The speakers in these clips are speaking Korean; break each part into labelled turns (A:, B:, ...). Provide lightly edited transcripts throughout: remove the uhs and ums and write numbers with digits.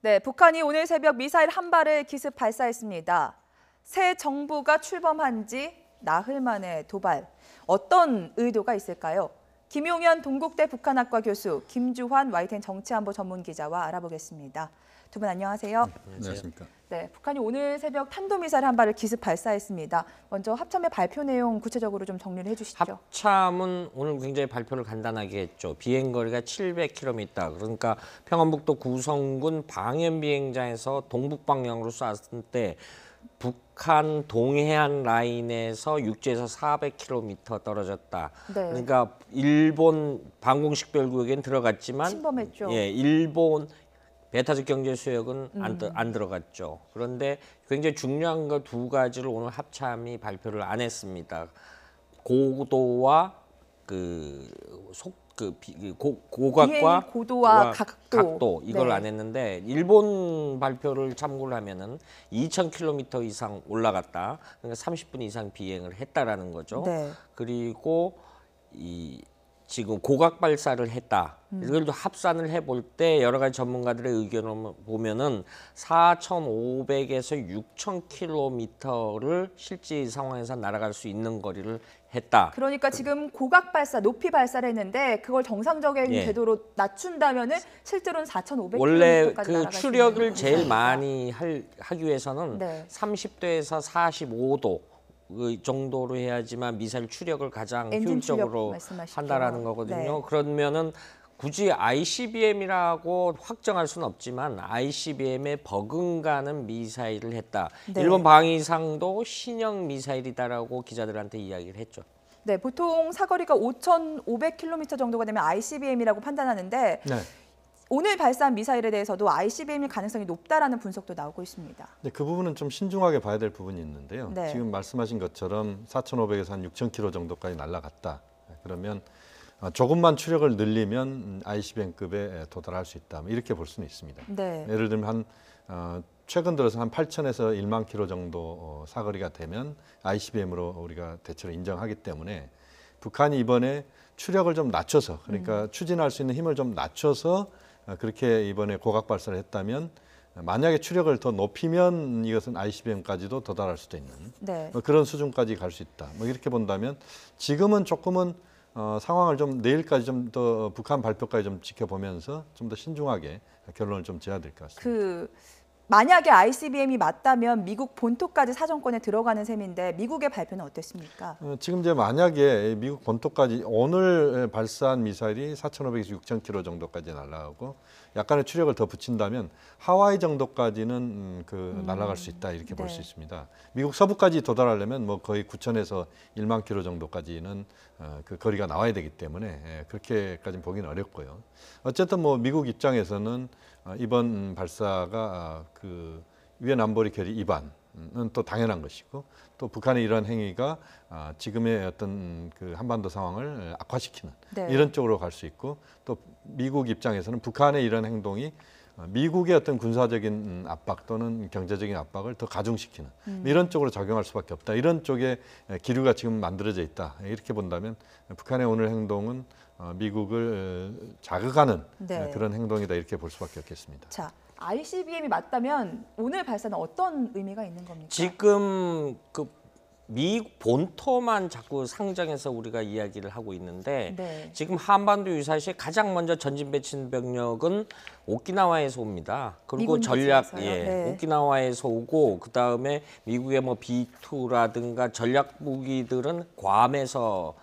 A: 네, 북한이 오늘 새벽 미사일 한 발을 기습 발사했습니다. 새 정부가 출범한 지 나흘 만에 도발. 어떤 의도가 있을까요? 김용현 동국대 북한학과 교수, 김주환 YTN 정치안보 전문기자와 알아보겠습니다. 두 분 안녕하세요.
B: 안녕하십니까.
A: 네, 북한이 오늘 새벽 탄도미사일 한 발을 기습 발사했습니다. 먼저 합참의 발표 내용 구체적으로 좀 정리를 해주시죠.
C: 합참은 오늘 굉장히 발표를 간단하게 했죠. 비행거리가 700km, 그러니까 평안북도 구성군 방현 비행장에서 동북 방향으로 쐈을 때 북한 동해안 라인에서 육지에서 400km 떨어졌다.
A: 네.
C: 그러니까 일본 방공식별구역엔 들어갔지만
A: 침범했죠.
C: 예, 일본 배타적 경제 수역은 안 들어갔죠. 그런데 굉장히 중요한 거 두 가지를 오늘 합참이 발표를 안 했습니다. 고도와 고각과
A: 비행 고도와 각도.
C: 이걸
A: 네.
C: 안 했는데 일본 발표를 참고를 하면은 2,000km 이상 올라갔다. 그러니까 30분 이상 비행을 했다라는 거죠.
A: 네.
C: 그리고 지금 고각 발사를 했다. 이걸 합산을 해볼 때 여러 가지 전문가들의 의견을 보면은 4,500에서 6,000km를 실제 상황에서 날아갈 수 있는 거리를 했다.
A: 그러니까 지금 고각 발사, 높이 발사를 했는데 그걸 정상적인 궤도로 낮춘다면은 실제로는 4,500km까지
C: 원래
A: 날아갈
C: 그
A: 수
C: 추력을
A: 있는
C: 제일
A: 거니까.
C: 많이 하기 위해서는
A: 네.
C: 30도에서 45도 그 정도로 해야지만 미사일 추력을 가장
A: 엔진 추력
C: 효율적으로
A: 말씀하시죠.
C: 한다라는 거거든요.
A: 네.
C: 그러면은 굳이 ICBM이라고 확정할 수는 없지만 ICBM에 버금가는 미사일을 했다.
A: 네.
C: 일본 방위상도 신형 미사일이다라고 기자들한테 이야기를 했죠.
A: 네, 보통 사거리가 5,500km 정도가 되면 ICBM이라고 판단하는데
B: 네.
A: 오늘 발사한 미사일에 대해서도 ICBM일 가능성이 높다라는 분석도 나오고 있습니다.
B: 네, 그 부분은 좀 신중하게 봐야 될 부분이 있는데요.
A: 네.
B: 지금 말씀하신 것처럼 4,500에서 한 6,000km 정도까지 날아갔다. 그러면 조금만 추력을 늘리면 ICBM급에 도달할 수 있다. 이렇게 볼 수는 있습니다.
A: 네.
B: 예를 들면 최근 들어서 한 8,000에서 1만 킬로 정도 사거리가 되면 ICBM으로 우리가 대체로 인정하기 때문에 북한이 이번에 추력을 좀 낮춰서 그러니까 추진할 수 있는 힘을 좀 낮춰서 그렇게 이번에 고각 발사를 했다면 만약에 추력을 더 높이면 이것은 ICBM까지도 도달할 수도 있는
A: 네.
B: 그런 수준까지 갈 수 있다. 이렇게 본다면 지금은 조금은 상황을 좀 내일까지 좀 더 북한 발표까지 좀 지켜보면서 좀 더 신중하게 결론을 좀 지어야 될 것 같습니다.
A: 만약에 ICBM이 맞다면 미국 본토까지 사정권에 들어가는 셈인데 미국의 발표는 어땠습니까?
B: 지금 이제 만약에 미국 본토까지 오늘 발사한 미사일이 4,500에서 6,000km 정도까지 날아가고 약간의 추력을 더 붙인다면 하와이 정도까지는 날아갈 수 있다 이렇게 볼 수 있습니다. 미국 서부까지 도달하려면 뭐 거의 9,000에서 1만 킬로 정도까지는 그 거리가 나와야 되기 때문에 그렇게까지는 보기는 어렵고요. 어쨌든 뭐 미국 입장에서는 이번 발사가 그 유엔 안보리 결의 위반은 또 당연한 것이고 또 북한의 이런 행위가 지금의 어떤 그 한반도 상황을 악화시키는
A: 네.
B: 이런 쪽으로 갈 수 있고 또 미국 입장에서는 북한의 이런 행동이 미국의 어떤 군사적인 압박 또는 경제적인 압박을 더 가중시키는 이런 쪽으로 작용할 수밖에 없다. 이런 쪽에 기류가 지금 만들어져 있다. 이렇게 본다면 북한의 오늘 행동은 미국을 자극하는
A: 네.
B: 그런 행동이다 이렇게 볼 수밖에 없겠습니다.
A: 자, ICBM이 맞다면 오늘 발사는 어떤 의미가 있는 겁니까?
C: 지금 미국 본토만 자꾸 상정해서 우리가 이야기를 하고 있는데
A: 네.
C: 지금 한반도 유사시에 가장 먼저 전진 배치 병력은 오키나와에서 옵니다. 그리고
A: 미군
C: 전략
A: 기지에서요? 네.
C: 오키나와에서 오고 그다음에 미국의 뭐 B2라든가 전략 무기들은 괌에서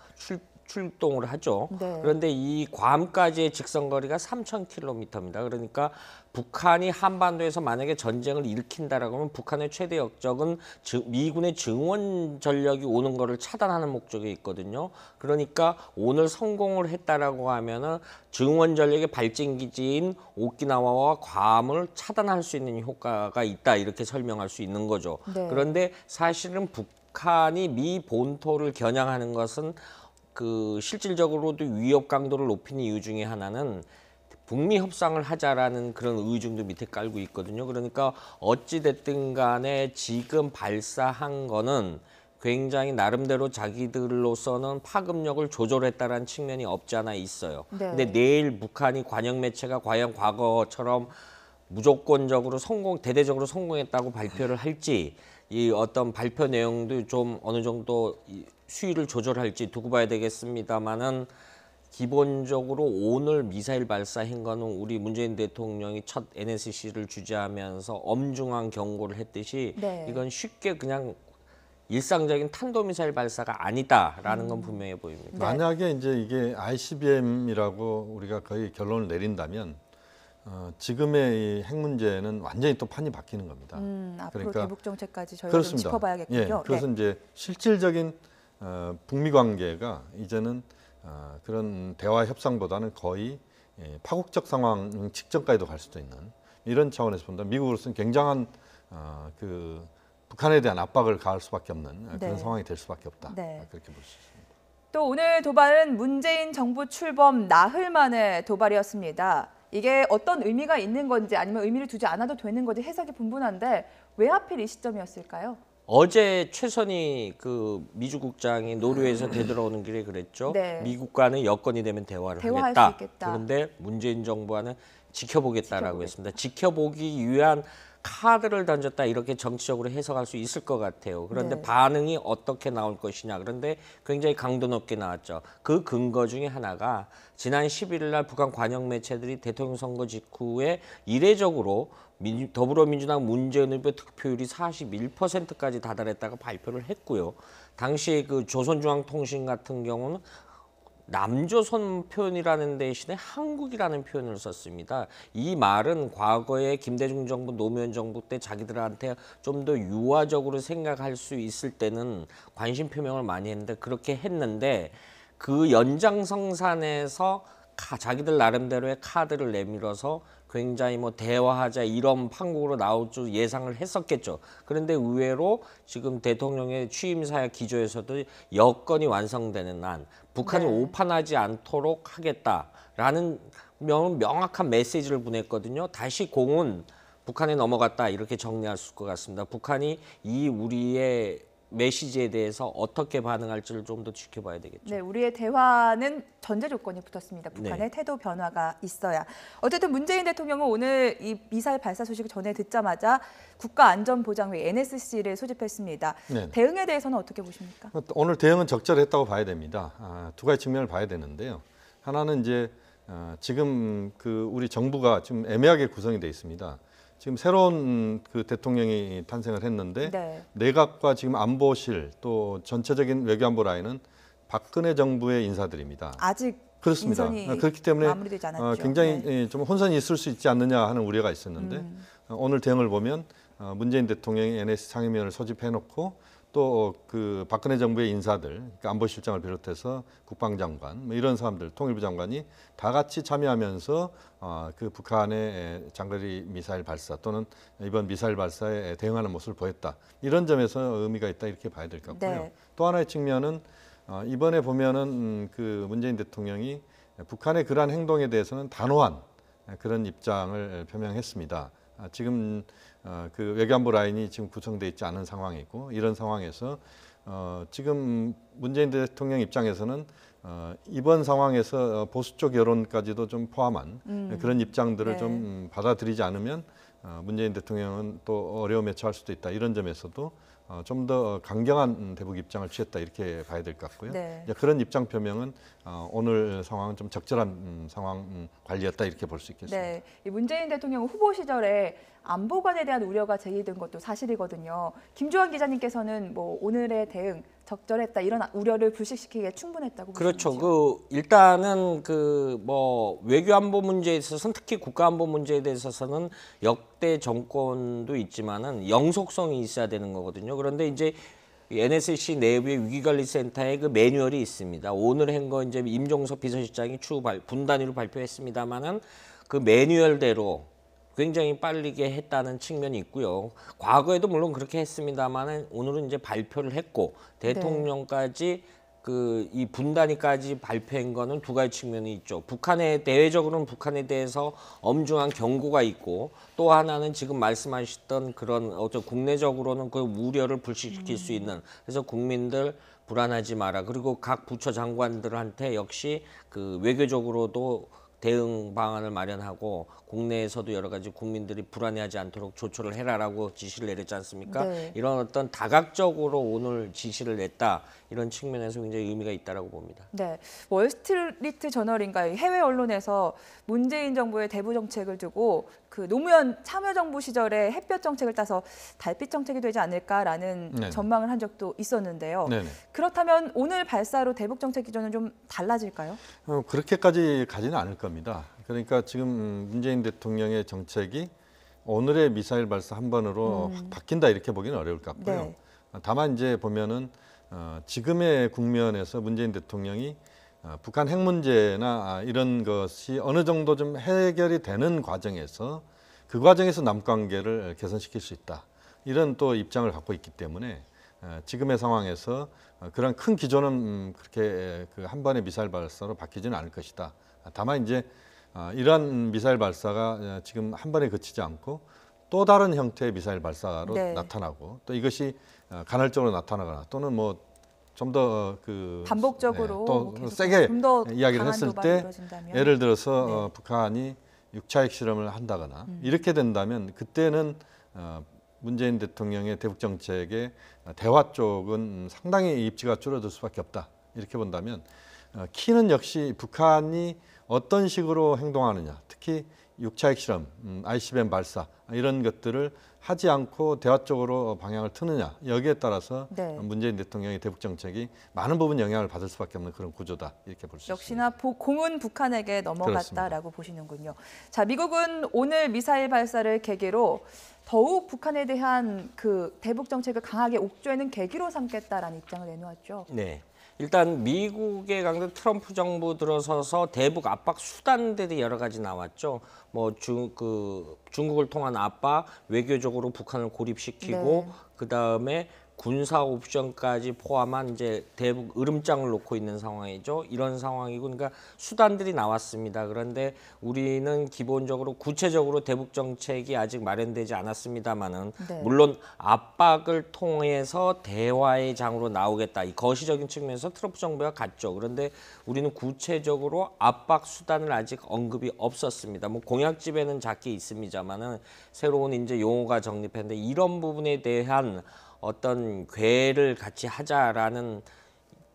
C: 출동을 하죠.
A: 네.
C: 그런데 이 괌까지의 직선거리가 3,000km입니다. 그러니까 북한이 한반도에서 만약에 전쟁을 일으킨다라고 하면 북한의 최대 역적은 미군의 증원 전력이 오는 것을 차단하는 목적이 있거든요. 그러니까 오늘 성공을 했다라고 하면은 증원 전력의 발진 기지인 오키나와와 괌을 차단할 수 있는 효과가 있다 이렇게 설명할 수 있는 거죠.
A: 네.
C: 그런데 사실은 북한이 미 본토를 겨냥하는 것은 실질적으로도 위협 강도를 높이는 이유 중에 하나는 북미 협상을 하자라는 그런 의중도 밑에 깔고 있거든요. 그러니까 어찌 됐든 간에 지금 발사한 거는 굉장히 나름대로 자기들로서는 파급력을 조절했다라는 측면이 없지 않아 있어요.
A: 네.
C: 근데 내일 북한이 관영 매체가 과연 과거처럼 무조건적으로 대대적으로 성공했다고 발표를 할지 이 어떤 발표 내용도 좀 어느 정도 수위를 조절할지 두고 봐야 되겠습니다만은 기본적으로 오늘 미사일 발사한 거는 우리 문재인 대통령이 첫 NSC를 주재하면서 엄중한 경고를 했듯이
A: 네.
C: 이건 쉽게 그냥 일상적인 탄도미사일 발사가 아니다라는 건 분명해 보입니다.
B: 만약에 이제 이게 ICBM이라고 우리가 거의 결론을 내린다면 지금의 이 핵 문제는 완전히 또 판이 바뀌는 겁니다.
A: 앞으로
B: 그러니까
A: 대북 정책까지 저희가 좀
B: 그렇습니다.
A: 짚어봐야겠군요.
B: 예, 그래서 이제 실질적인 북미 관계가 이제는 그런 대화 협상보다는 거의 파국적 상황 직전까지도 갈 수도 있는 이런 차원에서 본다. 미국으로서는 굉장한 그 북한에 대한 압박을 가할 수밖에 없는
A: 네.
B: 그런 상황이 될 수밖에 없다.
A: 네.
B: 그렇게 볼 수 있습니다.
A: 또 오늘 도발은 문재인 정부 출범 나흘 만의 도발이었습니다. 이게 어떤 의미가 있는 건지 아니면 의미를 두지 않아도 되는 건지 해석이 분분한데 왜 하필 이 시점이었을까요?
C: 어제 최선희 그 미주 국장이 노르웨이에서 되돌아오는 길에 그랬죠.
A: 네.
C: 미국과는 여건이 되면 대화를
A: 대화할
C: 하겠다.
A: 수 있겠다.
C: 그런데 문재인 정부와는 지켜보겠다라고 했습니다. 지켜보기 위한 카드를 던졌다 이렇게 정치적으로 해석할 수 있을 것 같아요. 그런데
A: 네.
C: 반응이 어떻게 나올 것이냐. 그런데 굉장히 강도 높게 나왔죠. 그 근거 중에 하나가 지난 11일 날 북한 관영 매체들이 대통령 선거 직후에 이례적으로 더불어민주당 문재인 후보 득표율이 41%까지 다다랐다고 발표를 했고요. 당시 그 조선중앙통신 같은 경우는 남조선 표현이라는 대신에 한국이라는 표현을 썼습니다. 이 말은 과거에 김대중 정부, 노무현 정부 때 자기들한테 좀 더 유화적으로 생각할 수 있을 때는 관심 표명을 많이 했는데 그렇게 했는데 그 연장성산에서 자기들 나름대로의 카드를 내밀어서 굉장히 뭐 대화하자 이런 판국으로 나올 줄 예상을 했었겠죠. 그런데 의외로 지금 대통령의 취임사야 기조에서도 여건이 완성되는 한 북한이
A: 네.
C: 오판하지 않도록 하겠다라는 명확한 메시지를 보냈거든요. 다시 공은 북한에 넘어갔다 이렇게 정리할 수 있을 것 같습니다. 북한이 이 우리의 메시지에 대해서 어떻게 반응할지를 좀 더 지켜봐야 되겠죠.
A: 네, 우리의 대화는 전제 조건이 붙었습니다. 북한의
C: 네.
A: 태도 변화가 있어야. 어쨌든 문재인 대통령은 오늘 이 미사일 발사 소식을 전해 듣자마자 국가안전보장회 NSC를 소집했습니다.
B: 네.
A: 대응에 대해서는 어떻게 보십니까?
B: 오늘 대응은 적절했다고 봐야 됩니다. 두 가지 측면을 봐야 되는데요. 하나는 이제 지금 그 우리 정부가 지금 애매하게 구성이 돼 있습니다. 지금 새로운 그 대통령이 탄생을 했는데
A: 네.
B: 내각과 지금 안보실 또 전체적인 외교안보 라인은 박근혜 정부의 인사들입니다.
A: 아직
B: 그렇습니다.
A: 인선이
B: 그렇기 때문에
A: 마무리되지 않았죠.
B: 굉장히
A: 네.
B: 좀 혼선이 있을 수 있지 않느냐 하는 우려가 있었는데 오늘 대응을 보면 문재인 대통령이 NSC 상임위원을 소집해놓고 또 그 박근혜 정부의 인사들, 그러니까 안보실장을 비롯해서 국방장관 뭐 이런 사람들, 통일부 장관이 다 같이 참여하면서 그 북한의 장거리 미사일 발사 또는 이번 미사일 발사에 대응하는 모습을 보였다. 이런 점에서 의미가 있다 이렇게 봐야 될 것 같고요.
A: 네.
B: 또 하나의 측면은 이번에 보면은 그 문재인 대통령이 북한의 그러한 행동에 대해서는 단호한 그런 입장을 표명했습니다. 지금 그 외교안보 라인이 지금 구성돼 있지 않은 상황이고 이런 상황에서 지금 문재인 대통령 입장에서는 이번 상황에서 보수 쪽 여론까지도 좀 포함한 그런 입장들을
A: 네.
B: 좀 받아들이지 않으면 문재인 대통령은 또 어려움에 처할 수도 있다. 이런 점에서도 좀 더 강경한 대북 입장을 취했다 이렇게 봐야 될 것 같고요.
A: 네.
B: 이제 그런 입장 표명은 오늘 상황은 좀 적절한 상황 관리였다 이렇게 볼 수 있겠습니다.
A: 네, 이 문재인 대통령 후보 시절에 안보관에 대한 우려가 제기된 것도 사실이거든요. 김주환 기자님께서는 뭐 오늘의 대응 적절했다 이런 우려를 불식시키기에 충분했다고
C: 그렇죠.
A: 보시는지요?
C: 그 일단은 그 뭐 외교안보 문제에 있어서는 특히 국가안보 문제에 대해서는 역대 정권도 있지만은 영속성이 있어야 되는 거거든요. 그런데 이제 NSC 내부의 위기관리센터에 그 매뉴얼이 있습니다. 오늘 한 거 이제 임종석 비서실장이 추후 분단위로 발표했습니다만은 그 매뉴얼대로 굉장히 빠르게 했다는 측면이 있고요. 과거에도 물론 그렇게 했습니다만은 오늘은 이제 발표를 했고 대통령까지 그 이 분단위까지 발표한 거는 두 가지 측면이 있죠. 대외적으로는 북한에 대해서 엄중한 경고가 있고 또 하나는 지금 말씀하셨던 그런 어떤 국내적으로는 그 우려를 불식시킬 수 있는 그래서 국민들 불안하지 마라. 그리고 각 부처 장관들한테 역시 그 외교적으로도 대응 방안을 마련하고 국내에서도 여러 가지 국민들이 불안해하지 않도록 조처를 해라라고 지시를 내렸지 않습니까?
A: 네.
C: 이런 어떤 다각적으로 오늘 지시를 냈다 이런 측면에서 굉장히 의미가 있다라고 봅니다.
A: 네, 월스트리트 저널인가 해외 언론에서 문재인 정부의 대북 정책을 두고 그 노무현 참여정부 시절에 햇볕 정책을 따서 달빛 정책이 되지 않을까라는
B: 네네.
A: 전망을 한 적도 있었는데요.
B: 네네.
A: 그렇다면 오늘 발사로 대북 정책 기조는 좀 달라질까요?
B: 그렇게까지 가지는 않을 겁니다. 그러니까 지금 문재인 대통령의 정책이 오늘의 미사일 발사 한 번으로 확 바뀐다 이렇게 보기는 어려울 것 같고요.
A: 네.
B: 다만 이제 보면은 지금의 국면에서 문재인 대통령이 북한 핵 문제나 이런 것이 어느 정도 좀 해결이 되는 과정에서 그 과정에서 남 관계를 개선시킬 수 있다. 이런 또 입장을 갖고 있기 때문에 지금의 상황에서 그런 큰 기조는 그렇게 그 한 번의 미사일 발사로 바뀌지는 않을 것이다. 다만 이제 이러한 미사일 발사가 지금 한 번에 그치지 않고 또 다른 형태의 미사일 발사로
A: 네.
B: 나타나고 또 이것이 간헐적으로 나타나거나 또는 뭐 좀 더 그
A: 반복적으로
B: 또
A: 계속
B: 세게
A: 좀더
B: 이야기를
A: 강한
B: 했을
A: 도발이
B: 때
A: 이루어진다면?
B: 예를 들어서
A: 네.
B: 북한이 6차 핵 실험을 한다거나 이렇게 된다면 그때는 문재인 대통령의 대북 정책의 대화 쪽은 상당히 입지가 줄어들 수밖에 없다. 이렇게 본다면 키는 역시 북한이 어떤 식으로 행동하느냐, 특히 6차 핵실험, ICBM 발사 이런 것들을 하지 않고 대화 쪽으로 방향을 트느냐 여기에 따라서
A: 네.
B: 문재인 대통령의 대북 정책이 많은 부분 영향을 받을 수밖에 없는 그런 구조다 이렇게 볼 수 있습니다.
A: 역시나 공은 북한에게 넘어갔다라고 보시는군요. 자, 미국은 오늘 미사일 발사를 계기로 더욱 북한에 대한 그 대북 정책을 강하게 옥죄는 계기로 삼겠다라는 입장을 내놓았죠.
C: 네. 일단 미국의 강대 트럼프 정부 들어서서 대북 압박 수단들이 여러 가지 나왔죠. 뭐 중국을 통한 압박, 외교적으로 북한을 고립시키고
A: 네.
C: 그다음에 군사 옵션까지 포함한 이제 대북 으름장을 놓고 있는 상황이죠. 이런 상황이고 그러니까 수단들이 나왔습니다. 그런데 우리는 기본적으로 구체적으로 대북 정책이 아직 마련되지 않았습니다만은
A: 네.
C: 물론 압박을 통해서 대화의 장으로 나오겠다. 이 거시적인 측면에서 트럼프 정부가 갔죠. 그런데 우리는 구체적으로 압박 수단을 아직 언급이 없었습니다. 뭐 공약집에는 작게 있습니다만은 새로운 이제 용어가 정립했는데 이런 부분에 대한 어떤 궤를 같이 하자라는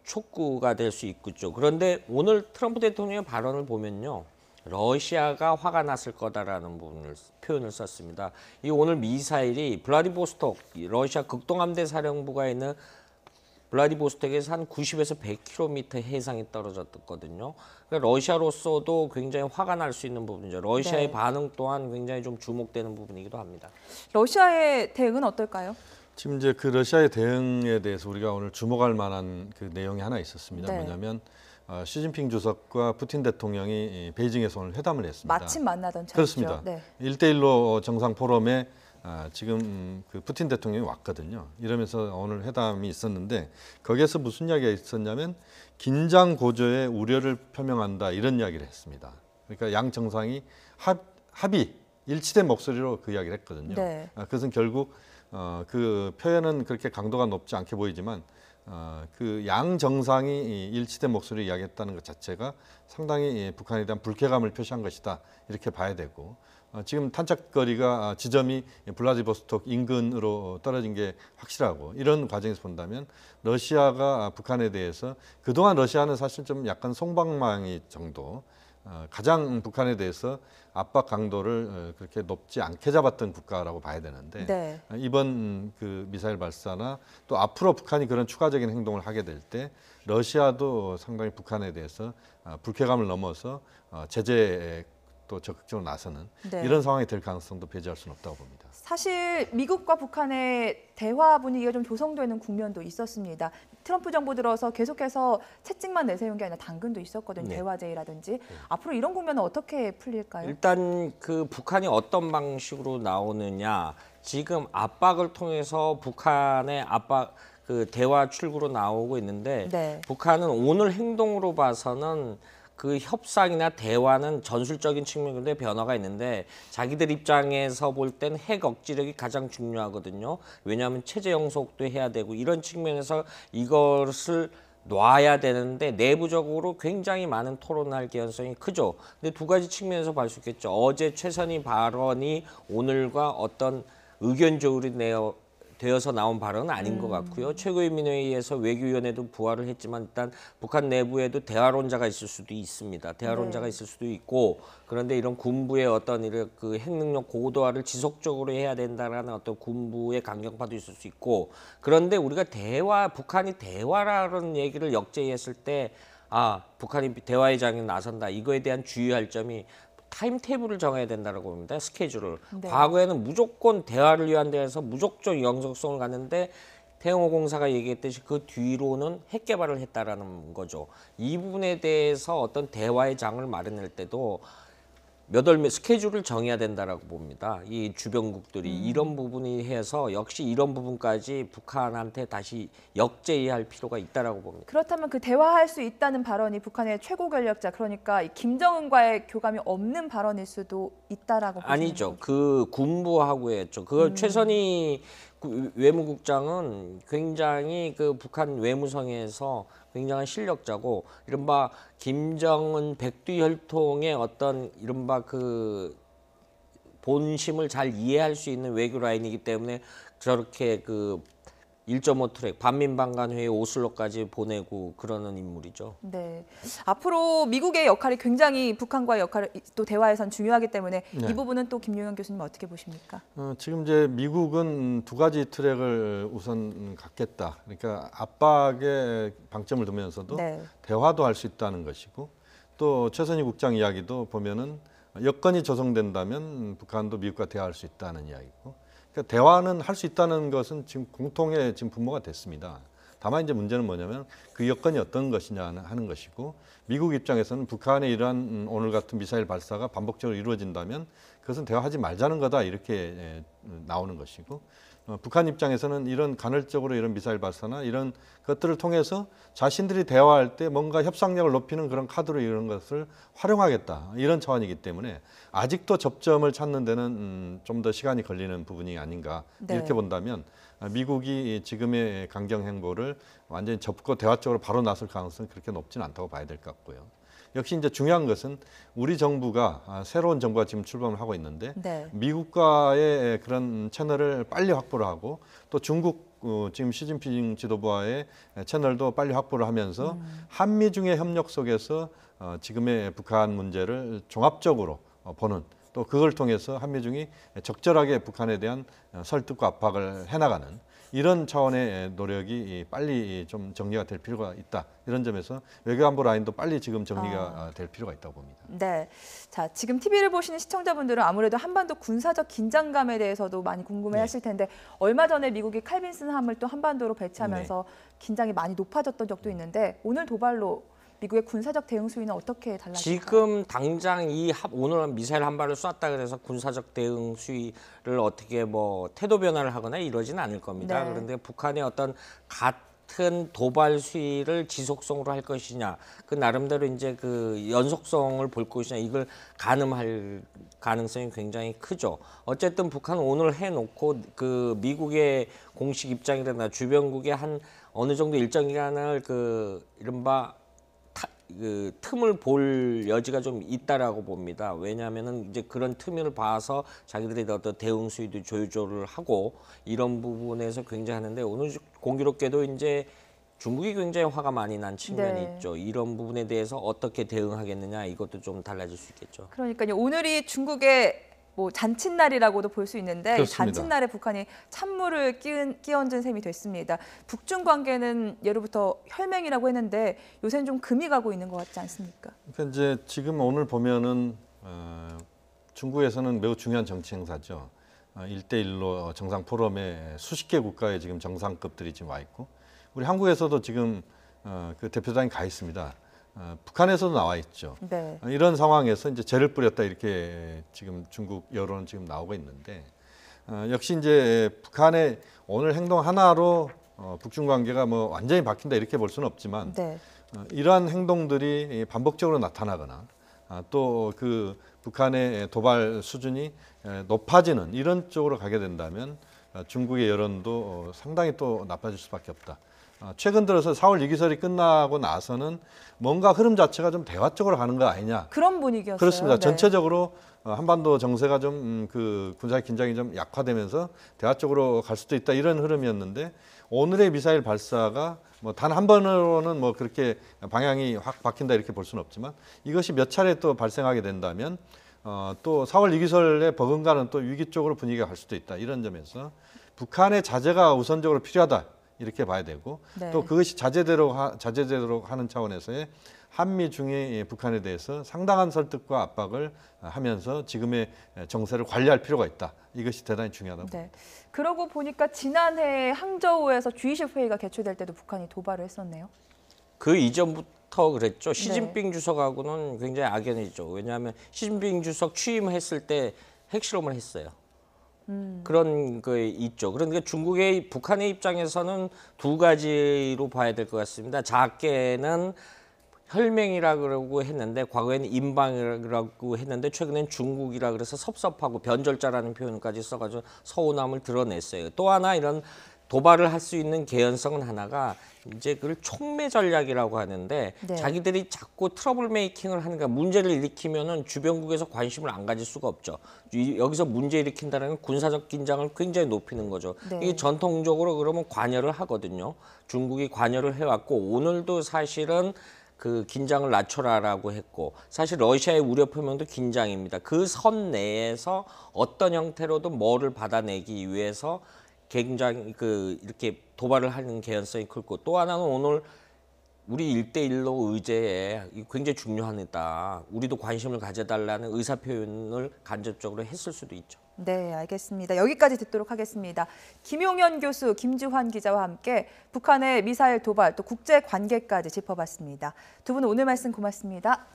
C: 촉구가 될 수 있겠죠. 그런데 오늘 트럼프 대통령의 발언을 보면요. 러시아가 화가 났을 거다라는 표현을 썼습니다. 이 오늘 미사일이 블라디보스톡, 러시아 극동함대 사령부가 있는 블라디보스톡에서 한 90에서 100km 해상에 떨어졌거든요. 그러니까 러시아로서도 굉장히 화가 날 수 있는 부분이죠. 러시아의
A: 네.
C: 반응 또한 굉장히 좀 주목되는 부분이기도 합니다.
A: 러시아의 대응은 어떨까요?
B: 지금 이제 그 러시아의 대응에 대해서 우리가 오늘 주목할 만한 그 내용이 하나 있었습니다.
A: 네.
B: 뭐냐면 시진핑 주석과 푸틴 대통령이 베이징에서 오늘 회담을 했습니다.
A: 마침 만나던 차였죠.
B: 그렇습니다.
A: 네.
B: 1대1로 정상 포럼에 지금 그 푸틴 대통령이 왔거든요. 이러면서 오늘 회담이 있었는데 거기에서 무슨 이야기가 있었냐면 긴장 고조의 우려를 표명한다 이런 이야기를 했습니다. 그러니까 양 정상이 합의 일치된 목소리로 그 이야기를 했거든요.
A: 네.
B: 그것은 결국 그 표현은 그렇게 강도가 높지 않게 보이지만 그 양 정상이 일치된 목소리를 이야기했다는 것 자체가 상당히 북한에 대한 불쾌감을 표시한 것이다 이렇게 봐야 되고 지금 탄착거리가 지점이 블라디보스톡 인근으로 떨어진 게 확실하고 이런 과정에서 본다면 러시아가 북한에 대해서 그동안 러시아는 사실 좀 약간 솜방망이 정도 가장 북한에 대해서 압박 강도를 그렇게 높지 않게 잡았던 국가라고 봐야 되는데
A: 네.
B: 이번 그 미사일 발사나 또 앞으로 북한이 그런 추가적인 행동을 하게 될 때 러시아도 상당히 북한에 대해서 불쾌감을 넘어서 제재에 또 적극적으로 나서는
A: 네.
B: 이런 상황이 될 가능성도 배제할 수는 없다고 봅니다.
A: 사실 미국과 북한의 대화 분위기가 좀 조성되는 국면도 있었습니다. 트럼프 정부 들어서 계속해서 채찍만 내세운 게 아니라 당근도 있었거든요.
C: 네.
A: 대화 제의라든지. 앞으로 이런 국면은 어떻게 풀릴까요?
C: 일단 그 북한이 어떤 방식으로 나오느냐 지금 압박을 통해서 북한의 압박 그 대화 출구로 나오고 있는데
A: 네.
C: 북한은 오늘 행동으로 봐서는 그 협상이나 대화는 전술적인 측면인데 변화가 있는데 자기들 입장에서 볼 땐 핵 억지력이 가장 중요하거든요. 왜냐하면 체제 영속도 해야 되고 이런 측면에서 이것을 놔야 되는데 내부적으로 굉장히 많은 토론할 개연성이 크죠. 근데 두 가지 측면에서 볼 수 있겠죠. 어제 최선희 발언이 오늘과 어떤 의견 조율이 되어서 나온 발언은 아닌 것 같고요. 최고인민회의에서 외교위원회도 부활을 했지만 일단 북한 내부에도 대화론자가 있을 수도 있습니다. 대화론자가
A: 네.
C: 있을 수도 있고 그런데 이런 군부의 어떤 이런 그 핵능력 고도화를 지속적으로 해야 된다라는 어떤 군부의 강경파도 있을 수 있고 그런데 우리가 북한이 대화라는 얘기를 역제했을 때 북한이 대화의 장에 나선다 이거에 대한 주의할 점이 타임테이블을 정해야 된다고 봅니다. 스케줄을.
A: 네.
C: 과거에는 무조건 대화를 위한 데에서 무조건 영속성을 갔는데 태영호 공사가 얘기했듯이 그 뒤로는 핵 개발을 했다라는 거죠. 이 부분에 대해서 어떤 대화의 장을 마련할 때도 스케줄을 정해야 된다라고 봅니다. 이 주변국들이 이런 부분이 해서 역시 이런 부분까지 북한한테 다시 역제의할 필요가 있다라고 봅니다.
A: 그렇다면 그 대화할 수 있다는 발언이 북한의 최고 권력자 그러니까 이 김정은과의 교감이 없는 발언일 수도 있다라고 보시는
C: 아니죠.
A: 거죠?
C: 그 군부하고 했죠. 그 최선희 외무국장은 굉장히 그 북한 외무성에서 굉장한 실력자고 이른바 김정은 백두 혈통의 어떤 이른바 그 본심을 잘 이해할 수 있는 외교 라인이기 때문에 저렇게 그 1.5 트랙 반민반관회의 오슬로까지 보내고 그러는 인물이죠.
A: 네. 앞으로 미국의 역할이 굉장히 북한과의 역할을 또 대화에선 중요하기 때문에
B: 네.
A: 이 부분은 또 김용현 교수님 어떻게 보십니까?
B: 지금 이제 미국은 두 가지 트랙을 우선 갖겠다. 그러니까 압박에 방점을 두면서도
A: 네.
B: 대화도 할 수 있다는 것이고 또 최선희 국장 이야기도 보면은 여건이 조성된다면 북한도 미국과 대화할 수 있다는 이야기고. 그러니까 대화는 할 수 있다는 것은 지금 공통의 지금 분모가 됐습니다. 다만 이제 문제는 뭐냐면 그 여건이 어떤 것이냐 하는 것이고 미국 입장에서는 북한의 이러한 오늘 같은 미사일 발사가 반복적으로 이루어진다면 그것은 대화하지 말자는 거다 이렇게 나오는 것이고 북한 입장에서는 이런 간헐적으로 이런 미사일 발사나 이런 것들을 통해서 자신들이 대화할 때 뭔가 협상력을 높이는 그런 카드로 이런 것을 활용하겠다 이런 차원이기 때문에 아직도 접점을 찾는 데는 좀 더 시간이 걸리는 부분이 아닌가
A: 네.
B: 이렇게 본다면 미국이 지금의 강경 행보를 완전히 접고 대화 쪽으로 바로 나설 가능성은 그렇게 높지는 않다고 봐야 될 것 같고요. 역시 이제 중요한 것은 우리 정부가 새로운 정부가 지금 출범을 하고 있는데
A: 네.
B: 미국과의 그런 채널을 빨리 확보를 하고 또 중국 지금 시진핑 지도부와의 채널도 빨리 확보를 하면서 한미 중의 협력 속에서 지금의 북한 문제를 종합적으로 보는 또 그걸 통해서 한미중이 적절하게 북한에 대한 설득과 압박을 해나가는 이런 차원의 노력이 빨리 좀 정리가 될 필요가 있다. 이런 점에서 외교안보 라인도 빨리 지금 정리가 될 필요가 있다고 봅니다.
A: 네. 자, 지금 TV를 보시는 시청자분들은 아무래도 한반도 군사적 긴장감에 대해서도 많이 궁금해 하실 텐데 얼마 전에 미국이 칼빈슨 함을 또 한반도로 배치하면서 긴장이 많이 높아졌던 적도 있는데 오늘 도발로 미국의 군사적 대응 수위는 어떻게 달라질까요?
C: 지금 당장 오늘 미사일 한 발을 쐈다 그래서 군사적 대응 수위를 어떻게 뭐 태도 변화를 하거나 이러지는 않을 겁니다.
A: 네.
C: 그런데 북한의 어떤 같은 도발 수위를 지속성으로 할 것이냐, 그 나름대로 이제 그 연속성을 볼 것이냐 이걸 가늠할 가능성이 굉장히 크죠. 어쨌든 북한은 오늘 해놓고 그 미국의 공식 입장이라나 주변국의 한 어느 정도 일정 기간을 그 이른바 그 틈을 볼 여지가 좀 있다라고 봅니다. 왜냐하면은 이제 그런 틈을 봐서 자기들이 어떤 대응 수위도 조절을 하고 이런 부분에서 굉장히 하는데 오늘 공교롭게도 이제 중국이 굉장히 화가 많이 난 측면이
A: 네.
C: 있죠. 이런 부분에 대해서 어떻게 대응하겠느냐 이것도 좀 달라질 수 있겠죠.
A: 그러니까요. 오늘이 중국의 뭐 잔칫날이라고도 볼 수 있는데 이
B: 그렇습니다.
A: 잔칫날에 북한이 찬물을 끼얹은 셈이 됐습니다. 북중 관계는 예로부터 혈맹이라고 했는데 요새는 좀 금이 가고 있는 것 같지 않습니까?
B: 그러니까 이제 지금 오늘 보면은 중국에서는 매우 중요한 정치 행사죠. 1대1로 정상 포럼에 수십 개 국가의 지금 정상급들이 지금 와 있고 우리 한국에서도 지금 그 대표단이 가 있습니다. 북한에서도 나와 있죠.
A: 네.
B: 이런 상황에서 이제 죄를 뿌렸다 이렇게 지금 중국 여론은 지금 나오고 있는데 역시 이제 북한의 오늘 행동 하나로 북중 관계가 뭐 완전히 바뀐다 이렇게 볼 수는 없지만
A: 네.
B: 이러한 행동들이 반복적으로 나타나거나 또 그 북한의 도발 수준이 높아지는 이런 쪽으로 가게 된다면 중국의 여론도 상당히 또 나빠질 수밖에 없다. 최근 들어서 4월 2기설이 끝나고 나서는 뭔가 흐름 자체가 좀 대화 쪽으로 가는 거 아니냐.
A: 그런 분위기였어요.
B: 그렇습니다.
A: 네.
B: 전체적으로 한반도 정세가 좀 그 군사적 긴장이 좀 약화되면서 대화 쪽으로 갈 수도 있다 이런 흐름이었는데 오늘의 미사일 발사가 뭐 단 한 번으로는 뭐 그렇게 방향이 확 바뀐다 이렇게 볼 수는 없지만 이것이 몇 차례 또 발생하게 된다면 또 4월 2기설의 버금가는 또 위기 쪽으로 분위기가 갈 수도 있다 이런 점에서 북한의 자제가 우선적으로 필요하다 이렇게 봐야 되고
A: 네.
B: 또 그것이 자제되도록 하는 차원에서의 한미 중의 북한에 대해서 상당한 설득과 압박을 하면서 지금의 정세를 관리할 필요가 있다. 이것이 대단히 중요하다고
A: 네.
B: 봅니다.
A: 그러고 보니까 지난해 항저우에서 G20 회의가 개최될 때도 북한이 도발을 했었네요.
C: 그 이전부터 그랬죠.
A: 네.
C: 시진핑 주석하고는 굉장히 악연이죠. 왜냐하면 시진핑 주석 취임했을 때 핵실험을 했어요. 그런 게 있죠. 그러니까 북한의 입장에서는 두 가지로 봐야 될 것 같습니다. 작게는 혈맹이라 그러고 했는데 과거에는 인방이라고 했는데 최근엔 중국이라 그래서 섭섭하고 변절자라는 표현까지 써가지고 서운함을 드러냈어요. 또 하나 이런 도발을 할 수 있는 개연성은 하나가 이제 그걸 촉매 전략이라고 하는데
A: 네.
C: 자기들이 자꾸 트러블 메이킹을 하니까 문제를 일으키면은 주변국에서 관심을 안 가질 수가 없죠. 여기서 문제 일으킨다는 건 군사적 긴장을 굉장히 높이는 거죠.
A: 네.
C: 이게 전통적으로 그러면 관여를 하거든요. 중국이 관여를 해왔고 오늘도 사실은 그 긴장을 낮춰라라고 했고 사실 러시아의 우려 표명도 긴장입니다. 그 선 내에서 어떤 형태로도 뭐를 받아내기 위해서 굉장히 이렇게 도발을 하는 개연성이 크고 또 하나는 오늘 우리 1대1로 의제에 굉장히 중요하다. 우리도 관심을 가져달라는 의사 표현을 간접적으로 했을 수도 있죠.
A: 네, 알겠습니다. 여기까지 듣도록 하겠습니다. 김용현 교수, 김주환 기자와 함께 북한의 미사일 도발, 또 국제 관계까지 짚어봤습니다. 두 분 오늘 말씀 고맙습니다.